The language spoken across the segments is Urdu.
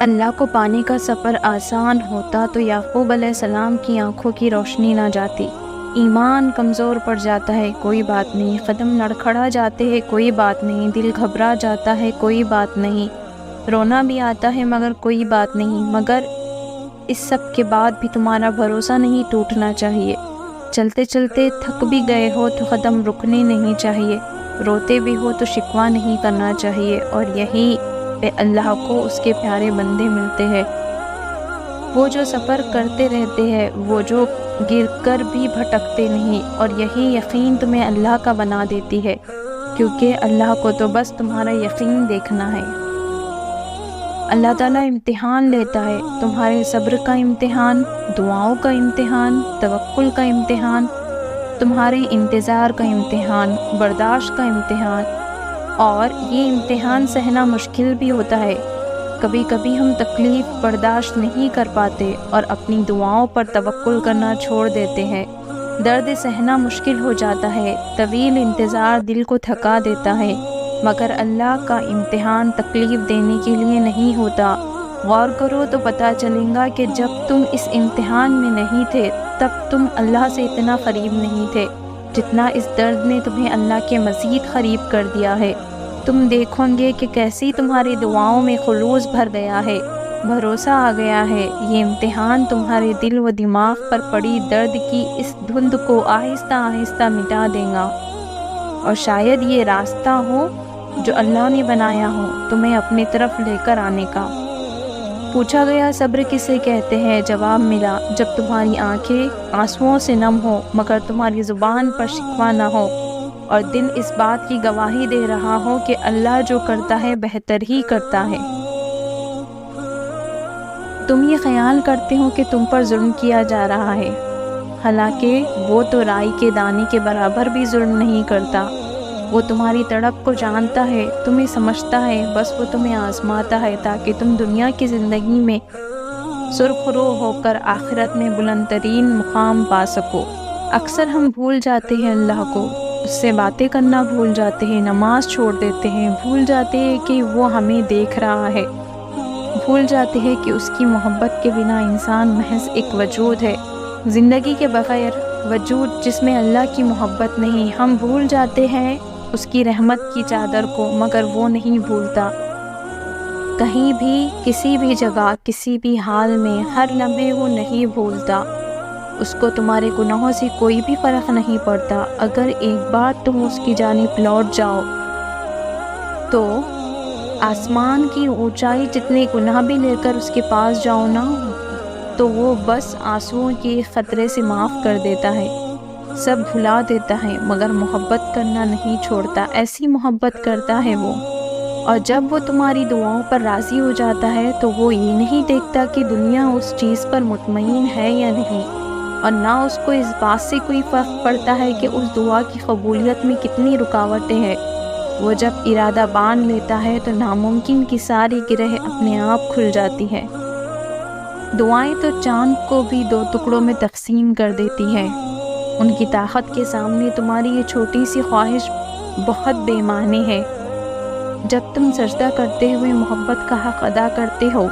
اللہ کو پانے کا سفر آسان ہوتا تو یعقوب علیہ السلام کی آنکھوں کی روشنی نہ جاتی۔ ایمان کمزور پڑ جاتا ہے، کوئی بات نہیں، قدم لڑکھڑا جاتے ہیں، کوئی بات نہیں، دل گھبرا جاتا ہے، کوئی بات نہیں، رونا بھی آتا ہے مگر کوئی بات نہیں، مگر اس سب کے بعد بھی تمہارا بھروسہ نہیں ٹوٹنا چاہیے۔ چلتے چلتے تھک بھی گئے ہو تو قدم رکنے نہیں چاہیے، روتے بھی ہو تو شکوہ نہیں کرنا چاہیے، اور یہی پہ اللہ کو اس کے پیارے بندے ملتے ہیں، وہ جو سفر کرتے رہتے ہیں، وہ جو گر کر بھی بھٹکتے نہیں، اور یہی یقین تمہیں اللہ کا بنا دیتی ہے، کیونکہ اللہ کو تو بس تمہارا یقین دیکھنا ہے۔ اللہ تعالیٰ امتحان لیتا ہے، تمہارے صبر کا امتحان، دعاؤں کا امتحان، توکل کا امتحان، تمہارے انتظار کا امتحان، برداشت کا امتحان، اور یہ امتحان سہنا مشکل بھی ہوتا ہے۔ کبھی کبھی ہم تکلیف برداشت نہیں کر پاتے اور اپنی دعاؤں پر توکل کرنا چھوڑ دیتے ہیں، درد سہنا مشکل ہو جاتا ہے، طویل انتظار دل کو تھکا دیتا ہے، مگر اللہ کا امتحان تکلیف دینے کے لیے نہیں ہوتا۔ غور کرو تو پتہ چلے گا کہ جب تم اس امتحان میں نہیں تھے تب تم اللہ سے اتنا قریب نہیں تھے جتنا اس درد نے تمہیں اللہ کے مزید قریب کر دیا ہے۔ تم دیکھو گے کہ کیسی تمہاری دعاؤں میں خلوص بھر گیا ہے، بھروسہ آ گیا ہے۔ یہ امتحان تمہارے دل و دماغ پر پڑی درد کی اس دھند کو آہستہ آہستہ مٹا دے گا، اور شاید یہ راستہ ہو جو اللہ نے بنایا ہو تمہیں اپنی طرف لے کر آنے کا۔ پوچھا گیا صبر کسے کہتے ہیں؟ جواب ملا، جب تمہاری آنکھیں آنسوؤں سے نم ہو مگر تمہاری زبان پر شکوہ نہ ہو، اور دل اس بات کی گواہی دے رہا ہو کہ اللہ جو کرتا ہے بہتر ہی کرتا ہے۔ تم یہ خیال کرتے ہو کہ تم پر ظلم کیا جا رہا ہے، حالانکہ وہ تو رائی کے دانے کے برابر بھی ظلم نہیں کرتا۔ وہ تمہاری تڑپ کو جانتا ہے، تمہیں سمجھتا ہے، بس وہ تمہیں آزماتا ہے تاکہ تم دنیا کی زندگی میں سرخ رو ہو کر آخرت میں بلند ترین مقام پا سکو۔ اکثر ہم بھول جاتے ہیں اللہ کو، اس سے باتیں کرنا بھول جاتے ہیں، نماز چھوڑ دیتے ہیں، بھول جاتے ہیں کہ وہ ہمیں دیکھ رہا ہے، بھول جاتے ہیں کہ اس کی محبت کے بنا انسان محض ایک وجود ہے، زندگی کے بغیر وجود جس میں اللہ کی محبت نہیں۔ ہم بھول جاتے ہیں اس کی رحمت کی چادر کو، مگر وہ نہیں بھولتا۔ کہیں بھی، کسی بھی جگہ، کسی بھی حال میں، ہر لمحے وہ نہیں بھولتا۔ اس کو تمہارے گناہوں سے کوئی بھی فرق نہیں پڑتا۔ اگر ایک بار تم اس کی جانب لوٹ جاؤ تو آسمان کی اونچائی جتنے گناہ بھی لے کر اس کے پاس جاؤ نا، تو وہ بس آنسوؤں کے خطرے سے معاف کر دیتا ہے، سب بھلا دیتا ہے، مگر محبت کرنا نہیں چھوڑتا۔ ایسی محبت کرتا ہے وہ، اور جب وہ تمہاری دعاؤں پر راضی ہو جاتا ہے تو وہ یہ نہیں دیکھتا کہ دنیا اس چیز پر مطمئن ہے یا نہیں، اور نہ اس کو اس بات سے کوئی فرق پڑتا ہے کہ اس دعا کی قبولیت میں کتنی رکاوٹیں ہیں۔ وہ جب ارادہ باندھ لیتا ہے تو ناممکن کی ساری گرہ اپنے آپ کھل جاتی ہے۔ دعائیں تو چاند کو بھی 2 ٹکڑوں میں تقسیم کر دیتی ہیں، ان کی طاقت کے سامنے تمہاری یہ چھوٹی سی خواہش بہت بے معنی ہے۔ جب تم سجدہ کرتے ہوئے محبت کا حق ادا کرتے ہو،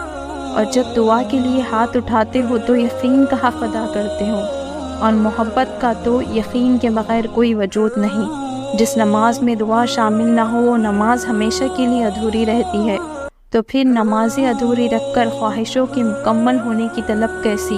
اور جب دعا کے لیے ہاتھ اٹھاتے ہو تو یقین کا حق ادا کرتے ہو، اور محبت کا تو یقین کے بغیر کوئی وجود نہیں۔ جس نماز میں دعا شامل نہ ہو وہ نماز ہمیشہ کے لیے ادھوری رہتی ہے، تو پھر نمازیں ادھوری رکھ کر خواہشوں کے مکمل ہونے کی طلب کیسی؟